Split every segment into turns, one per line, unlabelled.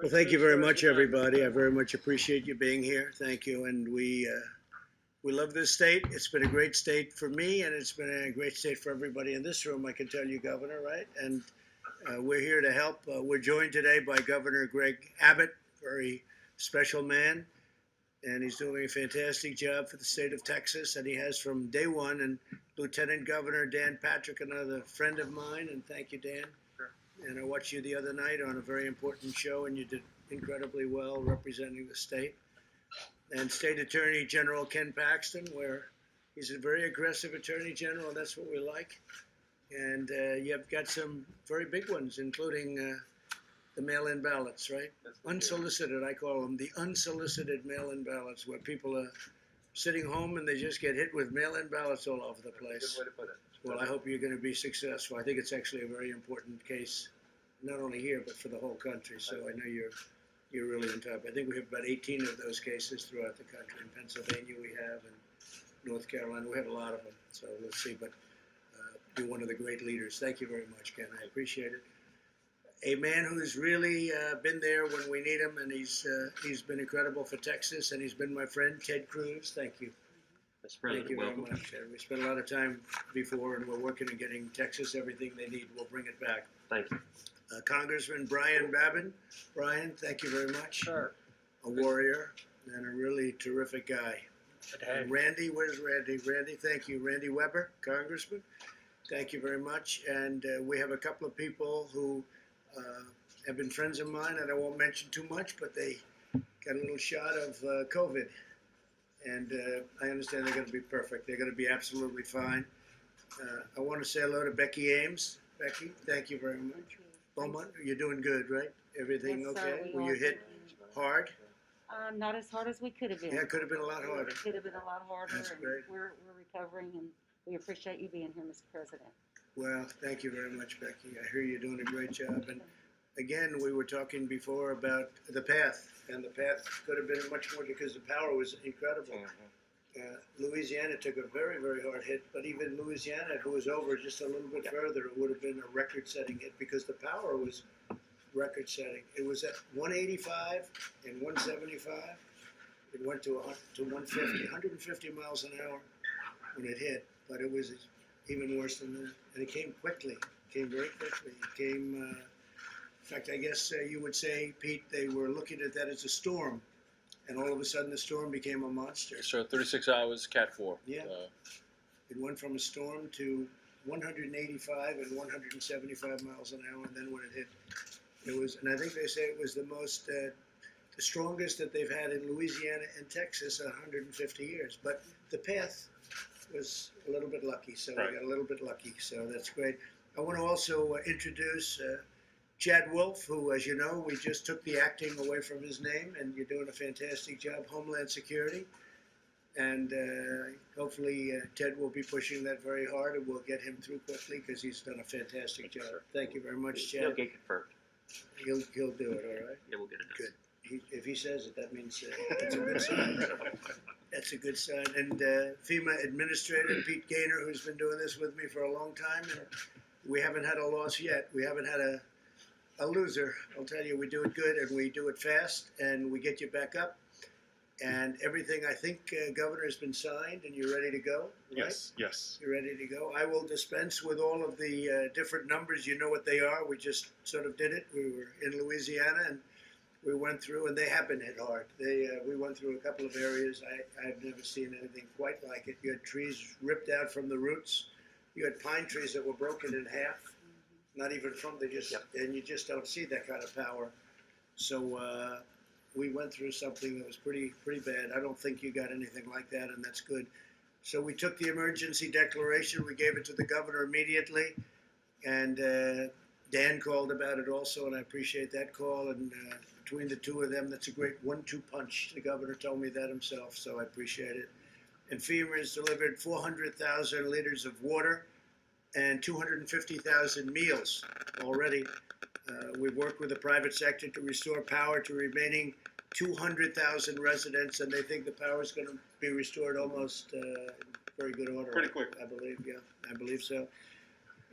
Well, thank you very much, everybody. I very much appreciate you being here. Thank you, and we love this state. It's been a great state for me, and it's been a great state for everybody in this room. I can tell you, Governor, right? And we're here to help. We're joined today by Governor Greg Abbott, very special man, and he's doing a fantastic job for the state of Texas, and he has from day one. And Lieutenant Governor Dan Patrick, another friend of mine, and thank you, Dan. And I watched you the other night on a very important show, and you did incredibly well representing the state. And State Attorney General Ken Paxton, where he's a very aggressive Attorney General, and that's what we like. And you've got some very big ones, including the mail-in ballots, right? Unsolicited, I call them the unsolicited mail-in ballots, where people are sitting home and they just get hit with mail-in ballots all over the place.
Good way to put it.
Well, I hope you're going to be successful. I think it's actually a very important case, not only here, but for the whole country. So I know you're really on top. I think we have about 18 of those cases throughout the country. In Pennsylvania we have, and North Carolina, we have a lot of them. So we'll see, but you're one of the great leaders. Thank you very much, Ken. I appreciate it. A man who's really been there when we need him, and he's been incredible for Texas, and he's been my friend, Ted Cruz. Thank you. Thank you very much. We spent a lot of time before, and we're working on getting Texas everything they need. We'll bring it back.
Thank you.
Congressman Brian Babin. Brian, thank you very much.
Sure.
A warrior and a really terrific guy.
Hey.
Randy, where's Randy? Randy, thank you. Randy Weber, Congressman. Thank you very much. And we have a couple of people who have been friends of mine, and I won't mention too much, but they got a little shot of COVID. And I understand they're going to be perfect. They're going to be absolutely fine. I want to say hello to Becky Ames. Becky, thank you very much. Beaumont, you're doing good, right? Everything
Yes,
okay?
we
Were you
are.
hit hard?
Not as hard as we could have been.
Yeah, it could have been a lot harder.
It could have been a lot harder.
That's
and
great.
We're recovering, and we appreciate you being here, Mr. President.
Well, thank you very much, Becky. I hear you're doing a great job. And again, we were talking before about the path, and the path could have been much more because the power was incredible. Louisiana took a very, very hard hit, but even Louisiana, if it was over just a little bit further, it would have been a record-setting hit because the power was record-setting. It was at 185 and 175. It went to 150 miles an hour when it hit, but it was even worse than that. And it came quickly. It came very quickly. It came, in fact, I guess you would say, Pete, they were looking at that as a storm. And all of a sudden, the storm became a monster.
So 36 hours, Cat 4.
Yeah. It went from a storm to 185 and 175 miles an hour, and then when it hit, it was, and I think they say it was the most, the strongest that they've had in Louisiana and Texas in 150 years. But the path was a little bit lucky, so we got a little bit lucky, so that's great. I want to also introduce Chad Wolf, who, as you know, we just took the acting away from his name, and you're doing a fantastic job, Homeland Security. And hopefully Ted will be pushing that very hard, and we'll get him through quickly because he's done a fantastic job. Thank you very much, Chad.
He'll get confirmed.
He'll do it, all right?
Yeah, we'll get it done.
Good. If he says it, that means it's a good sign. That's a good sign. And FEMA Administrator Pete Gaynor, who's been doing this with me for a long time, and we haven't had a loss yet. We haven't had a loser. I'll tell you, we do it good, and we do it fast, and we get you back up. And everything, I think, Governor, has been signed, and you're ready to go, right?
Yes.
You're ready to go. I will dispense with all of the different numbers. You know what they are. We just sort of did it. We were in Louisiana, and we went through, and they have been hit hard. We went through a couple of areas. I've never seen anything quite like it. You had trees ripped out from the roots. You had pine trees that were broken in half. Not even from and you just don't see that kind of power. So we went through something that was pretty bad. I don't think you got anything like that, and that's good. So we took the emergency declaration. We gave it to the governor immediately, and Dan called about it also, and I appreciate that call. And between the two of them, that's a great 1-2 punch. The governor told me that himself, so I appreciate it. And FEMA has delivered 400,000 liters of water and 250,000 meals already. We've worked with the private sector to restore power to remaining 200,000 residents, and they think the power is going to be restored almost in very good order.
Pretty quick.
I believe, yeah, I believe so.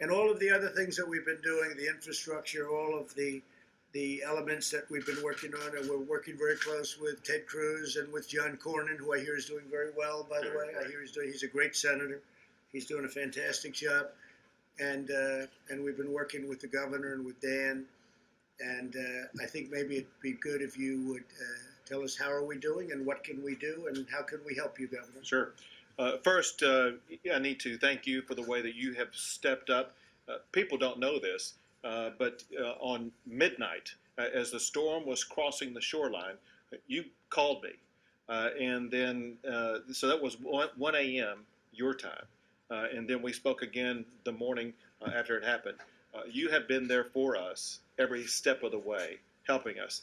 And all of the other things that we've been doing, the infrastructure, all of the the elements that we've been working on, and we're working very close with Ted Cruz and with John Cornyn, who I hear is doing very well, by the way. I hear he's a great senator. He's doing a fantastic job. And we've been working with the governor and with Dan. And I think maybe it'd be good if you would tell us how are we doing and what can we do and how can we help you, Governor?
Sure. First, I need to thank you for the way that you have stepped up. People don't know this, but on midnight, as the storm was crossing the shoreline, you called me. And then, so that was 1 a.m. your time. And then we spoke again the morning after it happened. You have been there for us every step of the way, helping us.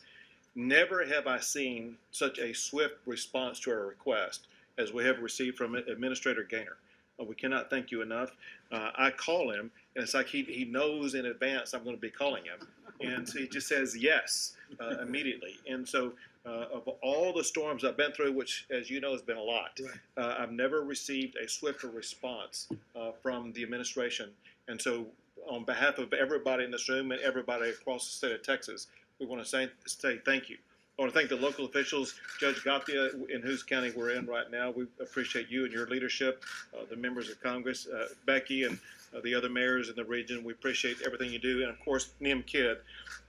Never have I seen such a swift response to our request as we have received from Administrator Gaynor. We cannot thank you enough. I call him, and it's like he knows in advance I'm going to be calling him. And so he just says yes immediately. And so of all the storms I've been through, which, as you know, has been a lot, I've never received a swifter response from the administration. And so on behalf of everybody in this room and everybody across the state of Texas, we want to say thank you. I want to thank the local officials, Judge Gatia, in whose county we're in right now. We appreciate you and your leadership, the members of Congress, Becky, and the other mayors in the region. We appreciate everything you do. And, of course, CİM.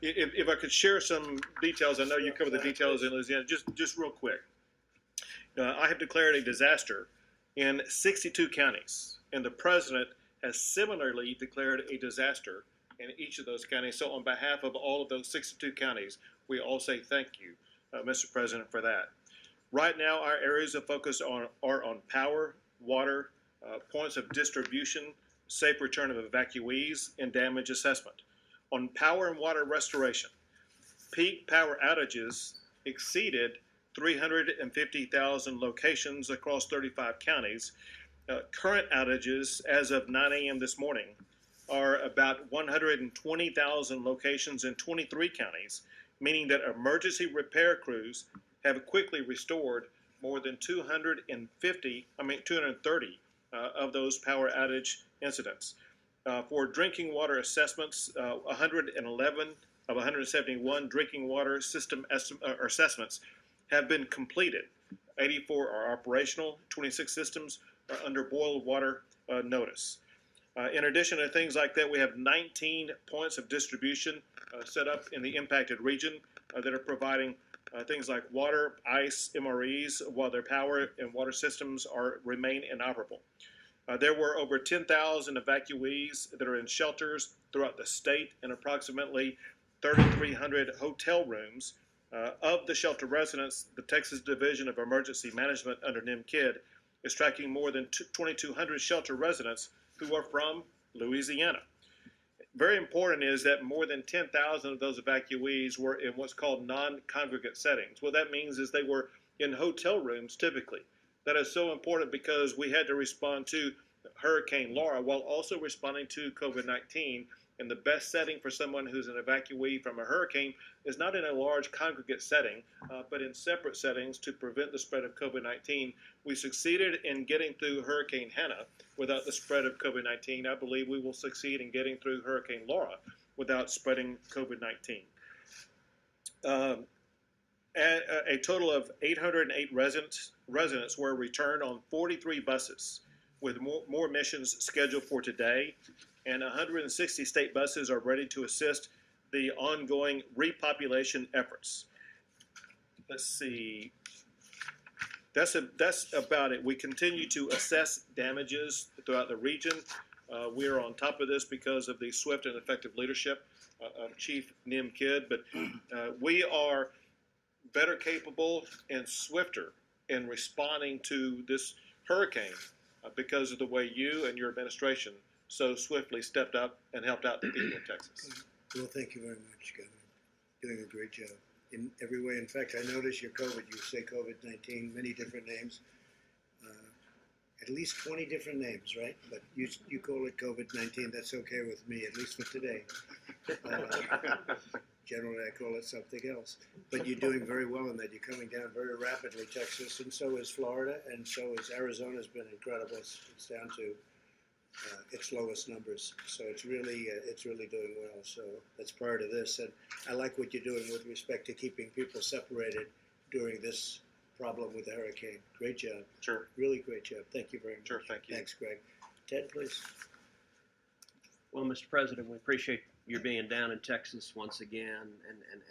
If I could share some details, I know you cover the details in Louisiana, just real quick. I have declared a disaster in 62 counties, and the president has similarly declared a disaster in each of those counties. So on behalf of all of those 62 counties, we all say thank you, Mr. President, for that. Right now, our areas of focus are on power, water, points of distribution, safe return of evacuees, and damage assessment. On power and water restoration, peak power outages exceeded 350,000 locations across 35 counties. Current outages as of 9 a.m. this morning are about 120,000 locations in 23 counties, meaning that emergency repair crews have quickly restored more than 230 of those power outage incidents. For drinking water assessments, 111 of 171 drinking water system assessments have been completed. 84 are operational, 26 systems are under boil water notice. In addition to things like that, we have 19 points of distribution set up in the impacted region that are providing things like water, ice, MREs, while their power and water systems remain inoperable. There were over 10,000 evacuees that are in shelters throughout the state and approximately 3,300 hotel rooms. Of the shelter residents, the Texas Division of Emergency Management under CİM is tracking more than 2,200 shelter residents who are from Louisiana. Very important is that more than 10,000 of those evacuees were in what's called non-congregate settings. What that means is they were in hotel rooms typically. That is so important because we had to respond to Hurricane Laura while also responding to COVID-19. And the best setting for someone who's an evacuee from a hurricane is not in a large congregate setting, but in separate settings to prevent the spread of COVID-19. We succeeded in getting through Hurricane Hannah without the spread of COVID-19. I believe we will succeed in getting through Hurricane Laura without spreading COVID-19. A total of 808 residents were returned on 43 buses, with more missions scheduled for today, and 160 state buses are ready to assist the ongoing repopulation efforts. Let's see. That's about it. We continue to assess damages throughout the region. We are on top of this because of the swift and effective leadership of Chief CİM, but we are better capable and swifter in responding to this hurricane because of the way you and your administration so swiftly stepped up and helped out the people of Texas.
Well, thank you very much, Governor. Doing a great job in every way. In fact, I noticed your COVID, you say COVID-19, many different names. At least 20 different names, right? But you call it COVID-19, that's okay with me, at least for today. Generally, I call it something else. But you're doing very well in that. You're coming down very rapidly, Texas, and so is Florida, and so is Arizona has been incredible. It's down to its lowest numbers. So it's really doing well. So that's part of this, and I like what you're doing with respect to keeping people separated during this problem with the hurricane. Great job.
Sure.
Really great job. Thank you very much.
Sure, thank you.
Thanks, Greg. Ted, please.
Well, Mr. President, we appreciate your being down in Texas once again.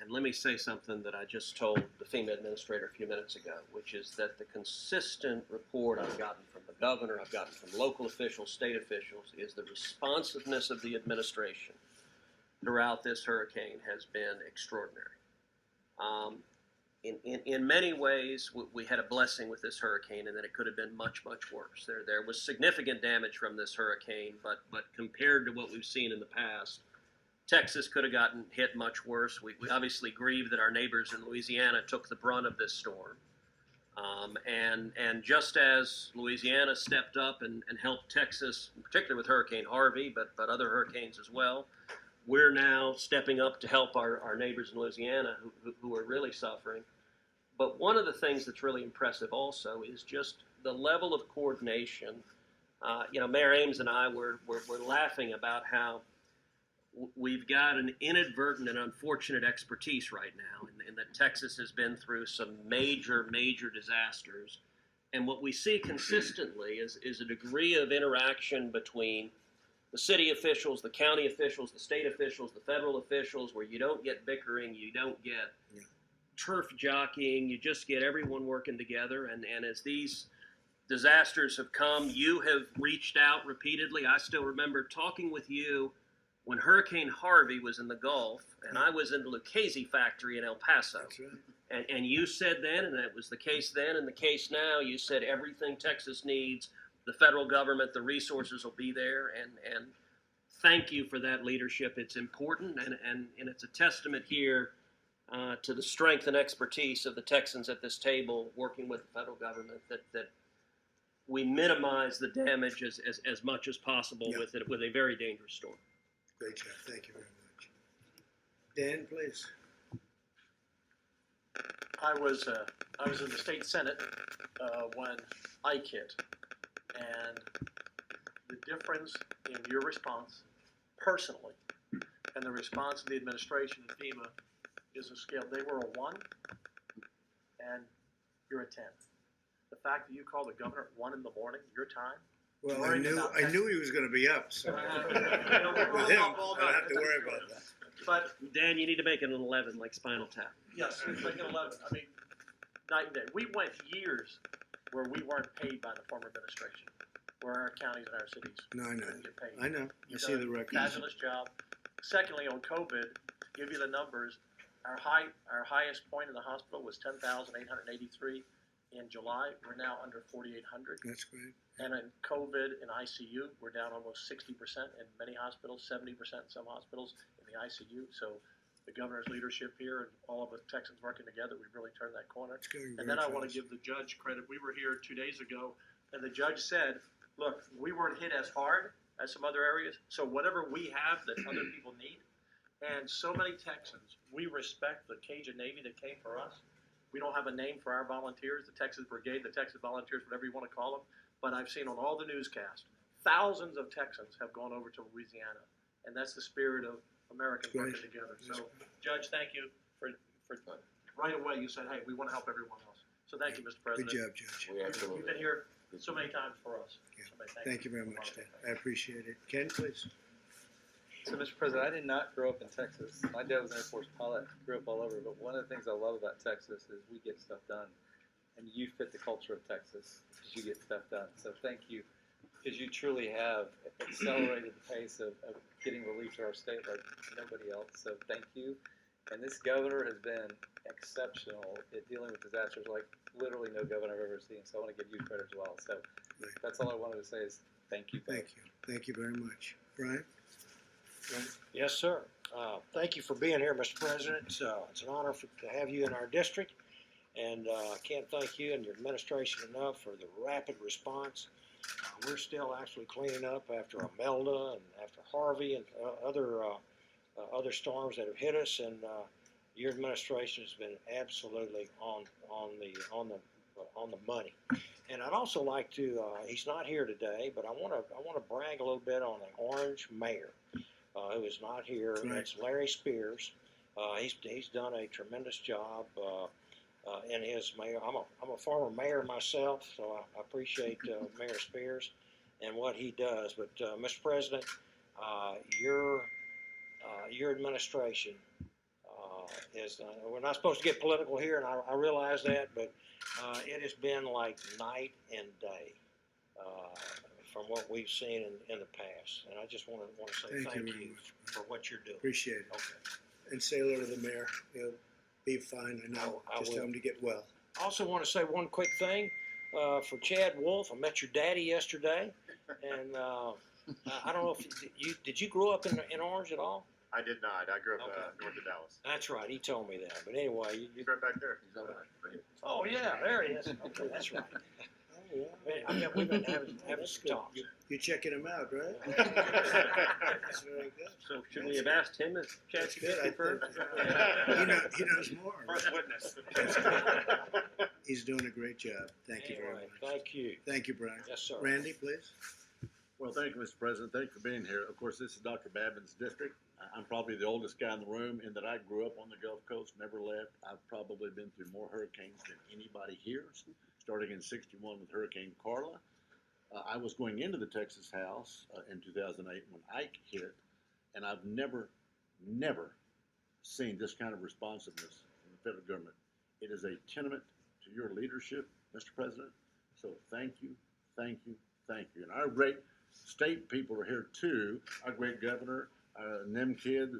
And let me say something that I just told the FEMA administrator a few minutes ago, which is that the consistent report I've gotten from the governor, I've gotten from local officials, state officials, is the responsiveness of the administration throughout this hurricane has been extraordinary. In many ways, we had a blessing with this hurricane, and that it could have been much, much worse. There was significant damage from this hurricane, but compared to what we've seen in the past, Texas could have gotten hit much worse. We obviously grieve that our neighbors in Louisiana took the brunt of this storm. And just as Louisiana stepped up and helped Texas, particularly with Hurricane Harvey, but other hurricanes as well, we're now stepping up to help our neighbors in Louisiana who are really suffering. But one of the things that's really impressive also is just the level of coordination. Mayor Ames and I were laughing about how we've got an inadvertent and unfortunate expertise right now, and that Texas has been through some major disasters. And what we see consistently is a degree of interaction between the city officials, the county officials, the state officials, the federal officials, where you don't get bickering, you don't get turf jockeying, you just get everyone working together. And as these disasters have come, you have reached out repeatedly. I still remember talking with you when Hurricane Harvey was in the Gulf, and I was in the Lucchese factory in El Paso.
That's right.
And you said then, and that was the case then and the case now, you said everything Texas needs, the federal government, the resources will be there, and thank you for that leadership. It's important, and it's a testament here to the strength and expertise of the Texans at this table working with the federal government that we minimize the damage as much as possible with a very dangerous storm.
Great job. Thank you very much. Dan, please.
I was in the state senate when Ike hit, and the difference in your response personally and the response of the administration and FEMA is a scale. They were a 1, and you're a 10. The fact that you called the governor at 1 in the morning, your time.
Well, I knew he was going to be up, so with him, I don't have to worry about that.
But
Dan, you need to make it an 11, like Spinal Tap.
yes, it's like an 11. I mean, night and day. We went years where we weren't paid by the former administration, where our counties and our cities didn't get paid.
I know. I see the records.
Fabulous job. Secondly, on COVID, to give you the numbers, our highest point in the hospital was 10,883 in July. We're now under 4,800.
That's great.
And in COVID and ICU, we're down almost 60% in many hospitals, 70% in some hospitals in the ICU. So the governor's leadership here and all of us Texans working together, we've really turned that corner. And then I want to give the judge credit. We were here 2 days ago, and the judge said, look, we weren't hit as hard as some other areas, so whatever we have that other people need. And so many Texans, we respect the Cajun Navy that came for us. We don't have a name for our volunteers, the Texas Brigade, the Texas Volunteers, whatever you want to call them. But I've seen on all the newscasts, thousands of Texans have gone over to Louisiana. And that's the spirit of Americans working together. So, Judge, thank you for right away you said, hey, we want to help everyone else. So thank you, Mr. President.
Good job, Judge.
You've been here so many times for us.
Yeah.
So
Thank you very much, Dan. I appreciate it. Ken, please.
So, Mr. President, I did not grow up in Texas. My dad was an Air Force pilot, grew up all over. But one of the things I love about Texas is we get stuff done. And you fit the culture of Texas because you get stuff done. So thank you, because you truly have accelerated the pace of getting relief to our state like nobody else. So thank you. And this governor has been exceptional at dealing with disasters like literally no governor I've ever seen. So I want to give you credit as well. So that's all I wanted to say is thank you.
Thank you. Thank you very much. Brian?
Yes, sir. Thank you for being here, Mr. President. It's an honor to have you in our district. And I can't thank you and your administration enough for the rapid response. We're still actually cleaning up after Imelda and after Harvey and other storms that have hit us. And your administration has been absolutely on the on the money. And I'd also like to, he's not here today, but I want to brag a little bit on the Orange Mayor, who is not here.
Right.
That's Larry Spears. He's done a tremendous job in his mayor. I'm a former mayor myself, so I appreciate Mayor Spears and what he does. But Mr. President, your administration is, we're not supposed to get political here, and I realize that, but it has been like night and day from what we've seen in the past. And I just want to say
Thank you
thank
very
you
much.
for what you're doing.
Appreciate it.
Okay.
And say hello to the mayor. He'll be fine. I know.
I
Just
will.
tell him to get well.
I also want to say one quick thing for Chad Wolf. I met your daddy yesterday, and I don't know if did you grow up in Orange at all?
I did not. I grew up
Okay.
north of Dallas.
That's right. He told me that. But anyway,
He's right back there.
oh yeah, there he is. Okay, that's right.
Oh, yeah.
We've been having some talks.
You're checking him out, right? That's very good.
So should we have asked him if Chad
That's
could
good.
get confirmed?
He knows more.
First witness.
That's good. He's doing a great job. Thank you very
Anyway,
much.
thank you.
Thank you, Brian.
Yes, sir.
Randy, please.
Well, thank you, Mr. President. Thank you for being here. Of course, this is Dr. Babin's district. I'm probably the oldest guy in the room in that I grew up on the Gulf Coast, never left. I've probably been through more hurricanes than anybody here, starting in '61 with Hurricane Carla. I was going into the Texas House in 2008 when Ike hit, and I've never seen this kind of responsiveness from the federal government. It is a tenement to your leadership, Mr. President. So thank you, thank you, thank you. And our great state people are here too. Our great governor, NIM kid,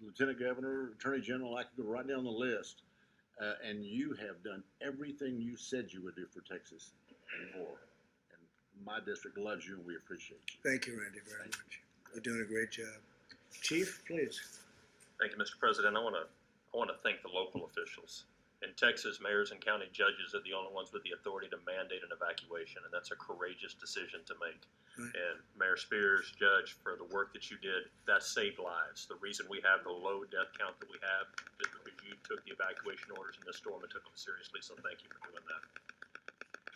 lieutenant governor, attorney general. I could go right down the list. And you have done everything you said you would do for Texas and more. And my district loves you, and we appreciate you.
Thank you, Randy, very much. You're doing a great job. Chief, please.
Thank you, Mr. President. I want to thank the local officials. In Texas, mayors and county judges are the only ones with the authority to mandate an evacuation, and that's a courageous decision to make.
Right.
And Mayor Spears, Judge, for the work that you did, that saved lives. The reason we have the low death count that we have is because you took the evacuation orders in this storm and took them seriously, so thank you for doing that.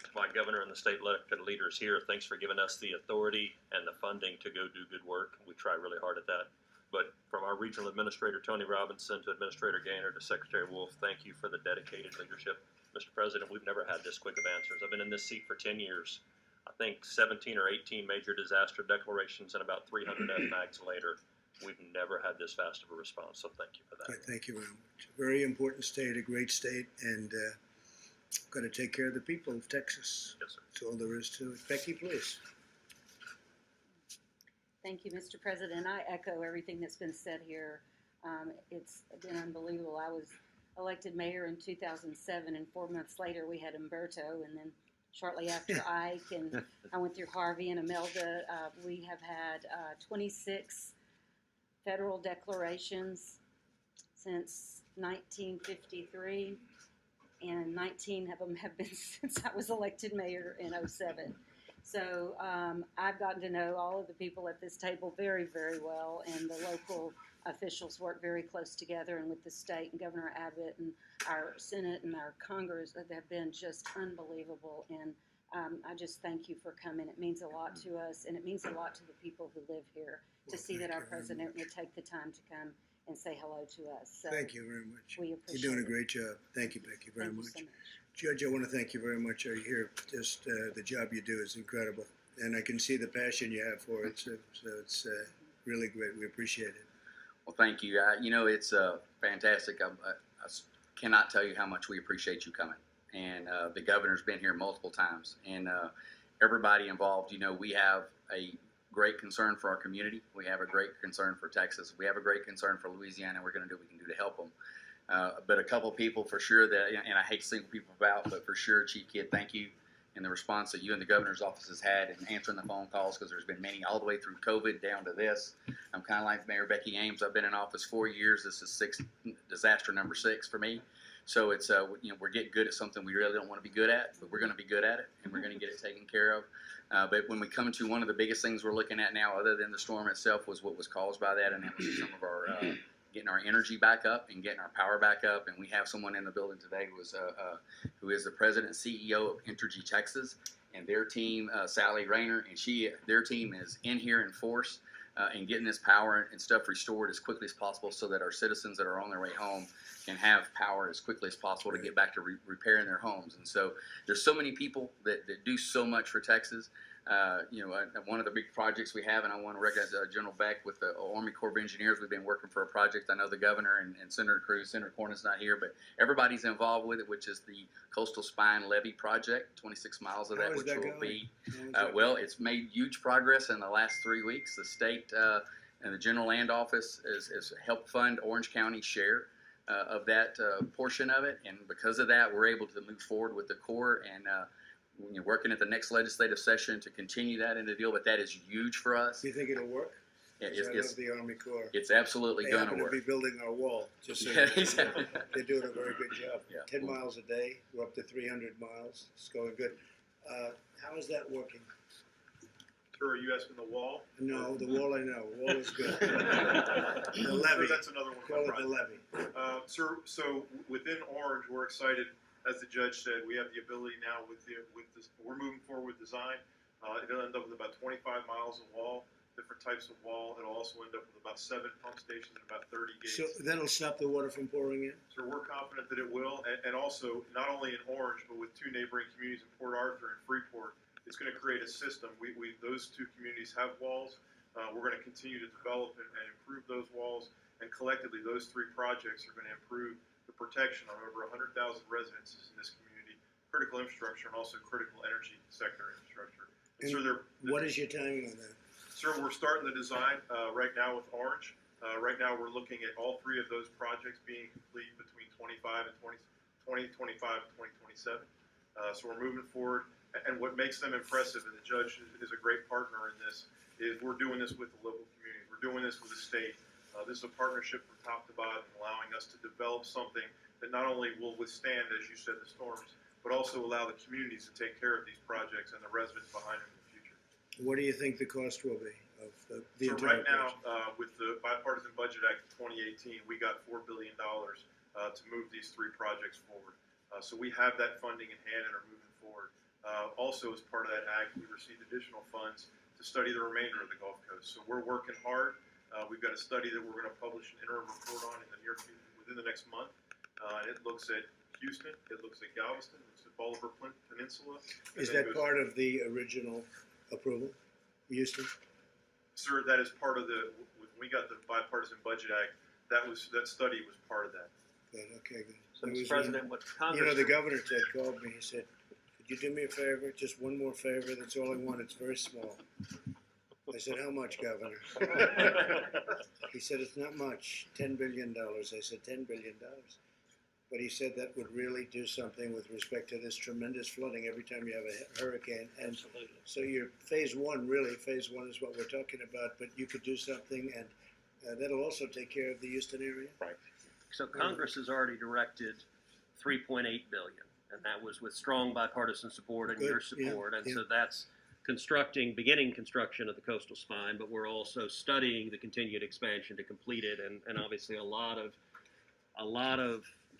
To my governor and the state elected leaders here, thanks for giving us the authority and the funding to go do good work. We try really hard at that. But from our regional administrator, Tony Robinson, to Administrator Gaynor, to Secretary Wolf, thank you for the dedicated leadership. Mr. President, we've never had this quick of answers. I've been in this seat for 10 years. I think 17 or 18 major disaster declarations and about 300 FMAGs later. We've never had this fast of a response, so thank you for that.
Thank you very much. Very important state, a great state, and got to take care of the people of Texas.
Yes, sir.
That's all there is to it. Becky, please.
Thank you, Mr. President. I echo everything that's been said here. It's been unbelievable. I was elected mayor in 2007, and 4 months later we had Umberto, and then shortly after Ike, and I went through Harvey and Imelda. We have had 26 federal declarations since 1953, and 19 of them have been since I was elected mayor in '07. So I've gotten to know all of the people at this table very, very well, and the local officials work very close together, and with the state and Governor Abbott and our Senate and our Congress have been just unbelievable. And I just thank you for coming. It means a lot to us, and it means a lot to the people who live here to see that our president would take the time to come and say hello to us. So
Thank you very much.
we appreciate
You're doing a
it.
great job. Thank you, Becky, very
Thank
much.
you so much.
Judge, I want to thank you very much. Here, just the job you do is incredible, and I can see the passion you have for it. So it's really great. We appreciate it.
Well, thank you. It's fantastic. I cannot tell you how much we appreciate you coming. And the governor's been here multiple times, and everybody involved. We have a great concern for our community. We have a great concern for Texas. We have a great concern for Louisiana. We're going to do what we can do to help them. But a couple of people for sure that, and I hate to single people out, but for sure, Chief Kidd, thank you. And the response that you and the governor's office has had in answering the phone calls, because there's been many all the way through COVID down to this. I'm kind of like Mayor Becky Ames. I've been in office 4 years. This is disaster number 6 for me. So it's, we're getting good at something we really don't want to be good at, but we're going to be good at it, and we're going to get it taken care of. But when we come to one of the biggest things we're looking at now, other than the storm itself, was what was caused by that, and that was some of our getting our energy back up and getting our power back up. And we have someone in the building today who is the president and CEO of Entergy Texas, and their team, Sally Rayner, and their team is in here in force and getting this power and stuff restored as quickly as possible, so that our citizens that are on their way home can have power as quickly as possible to get back to repairing their homes. And so there's so many people that do so much for Texas. One of the big projects we have, and I want to recognize General Beck with the Army Corps of Engineers. We've been working for a project. I know the governor and Senator Cruz, Senator Cornyn's not here, but everybody's involved with it, which is the Coastal Spine Levee Project, 26 miles of that, which will be, it's made huge progress in the last 3 weeks. The state and the General Land Office has helped fund Orange County's share of that portion of it, and because of that, we're able to move forward with the Corps and working at the next legislative session to continue that in the deal. But that is huge for us.
Do you think it'll work?
Yeah,
I love the Army Corps.
It's absolutely going to
They happen
work.
to be building our wall. Just so
Exactly.
They're doing a very good job.
Yeah.
10 miles a day. We're up to 300 miles. It's going good. How is that working?
Sir, are you asking the wall?
No, the wall I know. The wall is good. The
Sir,
levee.
that's another one of
Call
my
it the
projects.
levee.
Sir, so within Orange, we're excited. As the judge said, we have the ability now with this. We're moving forward with design. It'll end up with about 25 miles of wall, different types of wall. It'll also end up with about 7 pump stations and about 30 gates.
So that'll stop the water from pouring in?
So we're confident that it will, and also not only in Orange, but with 2 neighboring communities in Port Arthur and Freeport, it's going to create a system. Those 2 communities have walls. We're going to continue to develop and improve those walls, and collectively, those 3 projects are going to improve the protection on over 100,000 residences in this community, critical infrastructure, and also critical energy sector infrastructure. And so
what is your timing on that?
Sir, we're starting the design right now with Orange. Right now, we're looking at all 3 of those projects being complete between 2025 and 2027. So we're moving forward. And what makes them impressive, and the judge is a great partner in this, is we're doing this with the local community. We're doing this with the state. This is a partnership from top to bottom, allowing us to develop something that not only will withstand, as you said, the storms, but also allow the communities to take care of these projects and the residents behind them in the future.
What do you think the cost will be of the
So
entire
right now,
project?
with the Bipartisan Budget Act of 2018, we got $4 billion to move these 3 projects forward. So we have that funding in hand and are moving forward. Also, as part of that act, we received additional funds to study the remainder of the Gulf Coast. So we're working hard. We've got a study that we're going to publish an interim report on in the near future, within the next month. And it looks at Houston, it looks at Galveston, it looks at Bolivar Peninsula.
Is that part of the original approval, Houston?
Sir, that is part of when we got the Bipartisan Budget Act, that study was part of that.
Good, okay, good.
So,
It
Mr.
was,
President, what Congress...
the governor called me, he said, could you do me a favor, just one more favor, that's all I want, it's very small. I said, how much, Governor? He said, it's not much, $10 billion. I said, $10 billion. But he said that would really do something with respect to this tremendous flooding every time you have a hurricane. And so your phase 1 is what we're talking about, but you could do something, and that'll also take care of the Houston area.
Right.
So Congress has already directed $3.8 billion, and that was with strong bipartisan support and
Good,
your support.
yeah,
And
yeah.
so that's beginning construction of the coastal spine, but we're also studying the continued expansion to complete it, and obviously a lot of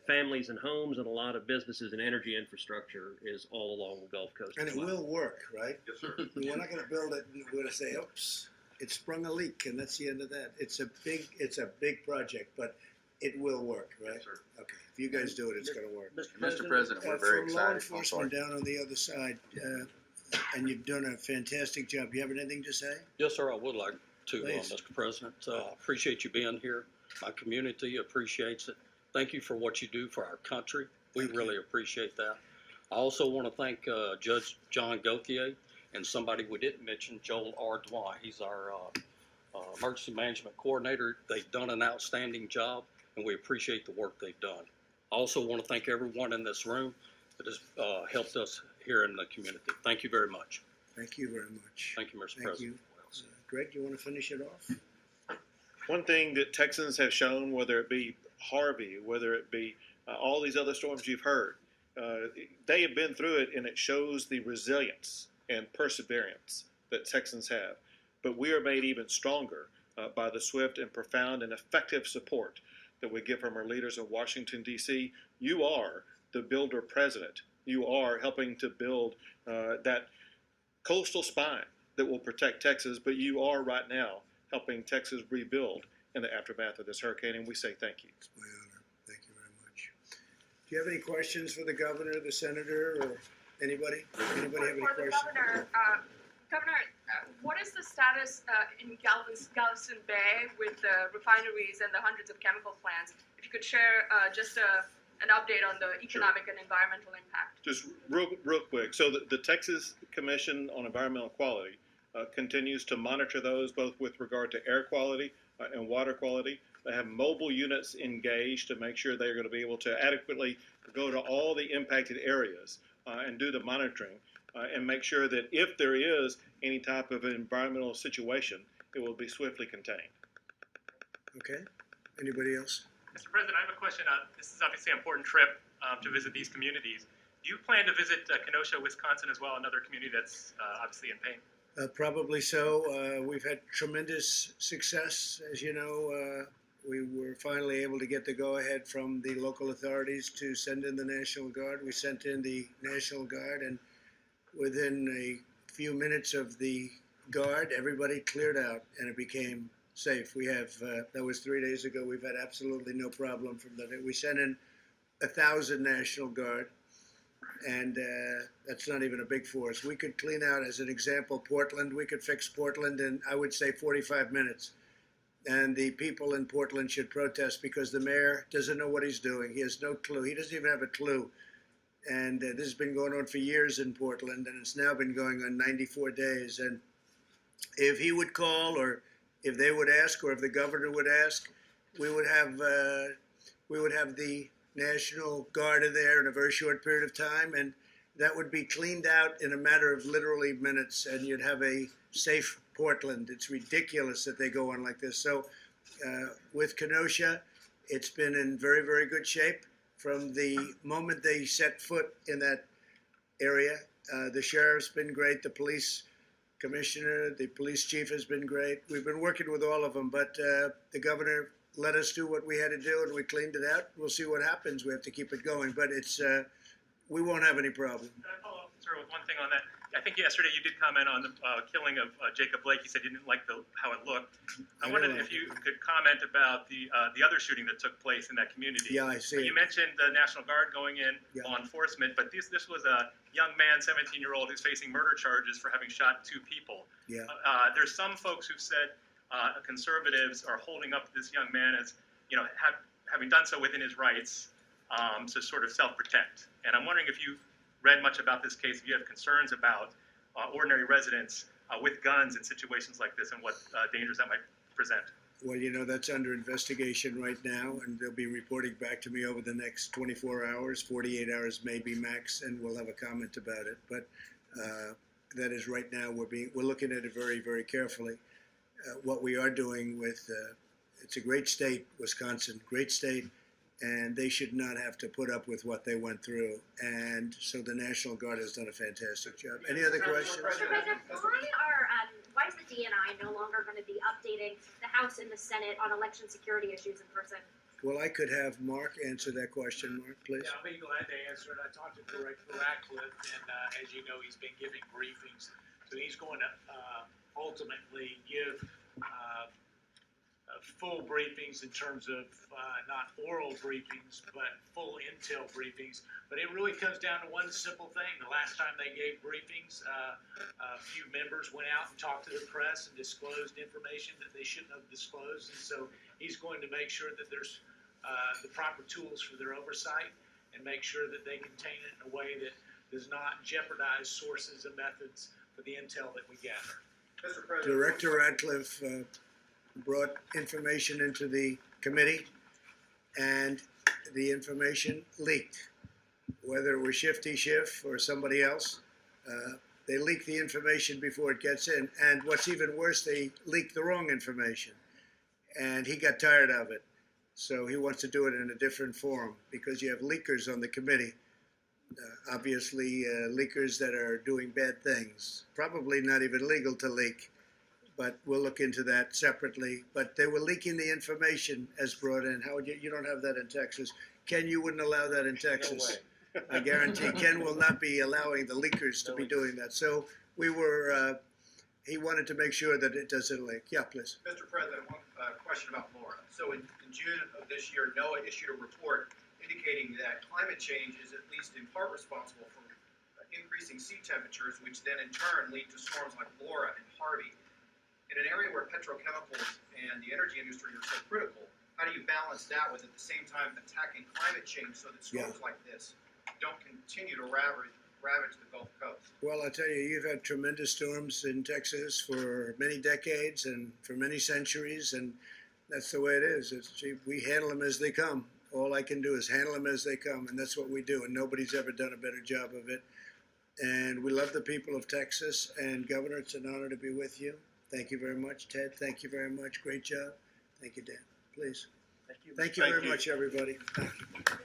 families and homes and a lot of businesses and energy infrastructure is all along the Gulf Coast.
And
as
it
well.
will work, right?
Yes, sir.
We're not going to build it and we're going to say, oops, it sprung a leak, and that's the end of that. It's a big project, but it will work, right?
Yes, sir.
Okay, if you guys do it, it's going to work.
Mr. President, we're very
For law
excited. I'm sorry.
enforcement down on the other side, and you've done a fantastic job. You have anything to say?
Yes, sir, I would like to,
Please.
Mr. President. Appreciate you being here. My community appreciates it. Thank you for what you do for our country. We really appreciate that. I also want to thank Judge John Gauthier and somebody we didn't mention, Joel Ardoin. He's our emergency management coordinator. They've done an outstanding job, and we appreciate the work they've done. I also want to thank everyone in this room that has helped us here in the community. Thank you very much.
Thank you very much.
Thank you, Mr.
Thank
President.
you. Greg, you want to finish it off?
One thing that Texans have shown, whether it be Harvey, whether it be all these other storms you've heard, they have been through it, and it shows the resilience and perseverance that Texans have. But we are made even stronger by the swift and profound and effective support that we get from our leaders in Washington, D.C. You are the builder president. You are helping to build that coastal spine that will protect Texas, but you are right now helping Texas rebuild in the aftermath of this hurricane, and we say thank you.
It's my honor. Thank you very much. Do you have any questions for the governor, the senator, or anybody? Anybody have any
For the
questions?
Governor, what is the status in Galveston Bay with the refineries and the hundreds of chemical plants? If you could share just an update on the economic and environmental impact.
Just real quick. So the Texas Commission on Environmental Quality continues to monitor those both with regard to air quality and water quality. They have mobile units engaged to make sure they're going to be able to adequately go to all the impacted areas and do the monitoring and make sure that if there is any type of environmental situation, it will be swiftly contained.
Okay. Anybody else?
Mr. President, I have a question. This is obviously an important trip to visit these communities. Do you plan to visit Kenosha, Wisconsin as well, another community that's obviously in pain?
Probably so. We've had tremendous success. As you know, we were finally able to get the go-ahead from the local authorities to send in the National Guard. We sent in the National Guard, and within a few minutes of the Guard, everybody cleared out, and it became safe. We have, that was 3 days ago, we've had absolutely no problem from that. We sent in 1,000 National Guard, and that's not even a big force. We could clean out, as an example, Portland. We could fix Portland in, I would say, 45 minutes. And the people in Portland should protest because the mayor doesn't know what he's doing. He has no clue. He doesn't even have a clue. And this has been going on for years in Portland, and it's now been going on 94 days. And if he would call, or if they would ask, or if the governor would ask, we would have the National Guard in there in a very short period of time, and that would be cleaned out in a matter of literally minutes, and you'd have a safe Portland. It's ridiculous that they go on like this. So with Kenosha, it's been in very, very good shape. From the moment they set foot in that area, the sheriff's been great, the police commissioner, the police chief has been great. We've been working with all of them, but the governor let us do what we had to do, and we cleaned it out. We'll see what happens. We have to keep it going, but it's we won't have any problem.
Can I follow up, sir, with one thing on that? I think yesterday you did comment on the killing of Jacob Blake. You said you didn't like how it looked. I wondered if you could comment about the other shooting that took place in that community.
Yeah, I see.
You mentioned the National Guard going in, law enforcement, but this was a young man, 17-year-old, who's facing murder charges for having shot 2 people.
Yeah.
There's some folks who've said conservatives are holding up this young man as, having done so within his rights to sort of self-protect. And I'm wondering if you've read much about this case, if you have concerns about ordinary residents with guns in situations like this and what dangers that might present.
Well, that's under investigation right now, and they'll be reporting back to me over the next 24 hours, 48 hours maybe max, and we'll have a comment about it. But that is right now, we're looking at it very, very carefully. What we are doing with, it's a great state, Wisconsin, great state, and they should not have to put up with what they went through. And so the National Guard has done a fantastic job. Any other questions?
Mr. President, why is the DNI no longer going to be updating the House and the Senate on election security issues in person?
Well, I could have Mark answer that question. Mark, please.
Yeah, I'll be glad to answer it. I talked to Director Ratcliffe, and as you know, he's been giving briefings. So he's going to ultimately give full briefings in terms of not oral briefings, but full intel briefings. But it really comes down to one simple thing. The last time they gave briefings, a few members went out and talked to the press and disclosed information that they shouldn't have disclosed. And so he's going to make sure that there's the proper tools for their oversight and make sure that they contain it in a way that does not jeopardize sources and methods for the intel that we gather.
Director Ratcliffe brought information into the committee, and the information leaked. Whether it was Shifty Schiff or somebody else, they leak the information before it gets in. And what's even worse, they leaked the wrong information. And he got tired of it. So he wants to do it in a different form because you have leakers on the committee. Obviously, leakers that are doing bad things. Probably not even legal to leak. but we'll look into that separately. But they were leaking the information as brought in. Howard, you don't have that in Texas. Ken, you wouldn't allow that in Texas.
No way.
I guarantee Ken will not be allowing the leakers to be doing that. So we were, he wanted to make sure that it doesn't leak. Yeah, please.
Mr. President, one question about Laura. So in June of this year, NOAA issued a report indicating that climate change is at least in part responsible for increasing sea temperatures, which then in turn lead to storms like Laura and Harvey. In an area where petrochemicals and the energy industry are so critical, how do you balance that with at the same time attacking climate change so that storms like this don't continue to ravage the Gulf Coast?
Well, I'll tell you, you've had tremendous storms in Texas for many decades and for many centuries, and that's the way it is. We handle them as they come. All I can do is handle them as they come, and that's what we do, and nobody's ever done a better job of it. And we love the people of Texas, and Governor, it's an honor to be with you. Thank you very much. Ted, thank you very much. Great job. Thank you, Dan. Please.
Thank you.
Thank you very much, everybody. Thank you.